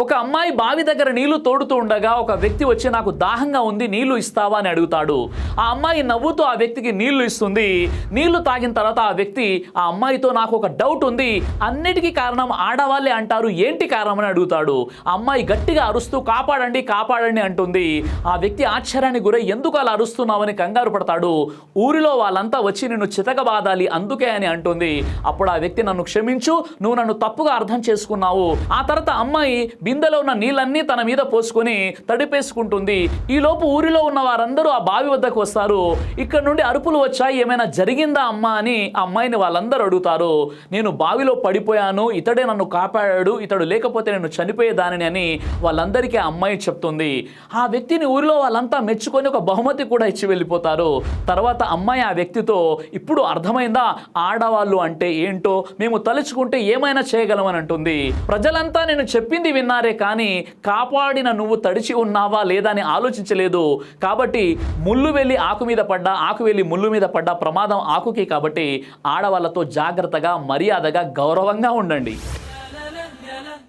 ఒక అమ్మాయి బావి దగ్గర నీళ్లు తోడుతూ ఉండగా ఒక వ్యక్తి వచ్చి నాకు దాహంగా ఉంది, నీళ్లు ఇస్తావా అని అడుగుతాడు. ఆ అమ్మాయి నవ్వుతూ ఆ వ్యక్తికి నీళ్లు ఇస్తుంది. నీళ్లు తాగిన తర్వాత ఆ వ్యక్తి ఆ అమ్మాయితో నాకు ఒక డౌట్ ఉంది, అన్నిటికీ కారణం ఆడవాళ్ళే అంటారు, ఏంటి కారణం అని అడుగుతాడు. ఆ అమ్మాయి గట్టిగా అరుస్తూ కాపాడండి కాపాడండి అంటుంది. ఆ వ్యక్తి ఆశ్చర్యానికి గురై ఎందుకు అలా అరుస్తున్నావని కంగారు పడతాడు. ఊరిలో వాళ్ళంతా వచ్చి నిన్ను చితకబాదాలి అందుకే అని అంటుంది. అప్పుడు ఆ వ్యక్తి నన్ను క్షమించు, నువ్వు నన్ను తప్పుగా అర్థం చేసుకున్నావు. ఆ తర్వాత అమ్మాయి బిందెలో ఉన్న నీళ్ళన్నీ తన మీద పోసుకొని తడిపేసుకుంటుంది. ఈలోపు ఊరిలో ఉన్న వారందరూ ఆ బావి వద్దకు వస్తారు. ఇక్కడ నుండి అరుపులు వచ్చాయి, ఏమైనా జరిగిందా అమ్మా అని ఆ అమ్మాయిని వాళ్ళందరూ అడుగుతారు. నేను బావిలో పడిపోయాను, ఇతడే నన్ను కాపాడాడు, ఇతడు లేకపోతే నేను చనిపోయేదానిని అని వాళ్ళందరికీ ఆ అమ్మాయి చెప్తుంది. ఆ వ్యక్తిని ఊరిలో వాళ్ళంతా మెచ్చుకొని ఒక బహుమతి కూడా ఇచ్చి వెళ్ళిపోతారు. తర్వాత అమ్మాయి ఆ వ్యక్తితో, ఇప్పుడు అర్థమైందా ఆడవాళ్ళు అంటే ఏంటో, మేము తలుచుకుంటే ఏమైనా చేయగలమని అంటుంది. ప్రజలంతా నేను చెప్పింది విన్నారే కానీ కాపాడిన నువ్వు తడిచి ఉన్నావా లేదా అని ఆలోచించలేదు. కాబట్టి ముళ్ళు వెళ్ళి ఆకు మీద పడ్డా, ఆకు వెళ్ళి ముళ్ళు మీద పడ్డా ప్రమాదం ఆకుకి. కాబట్టి ఆడవాళ్ళతో జాగ్రత్తగా, మర్యాదగా, గౌరవంగా ఉండండి.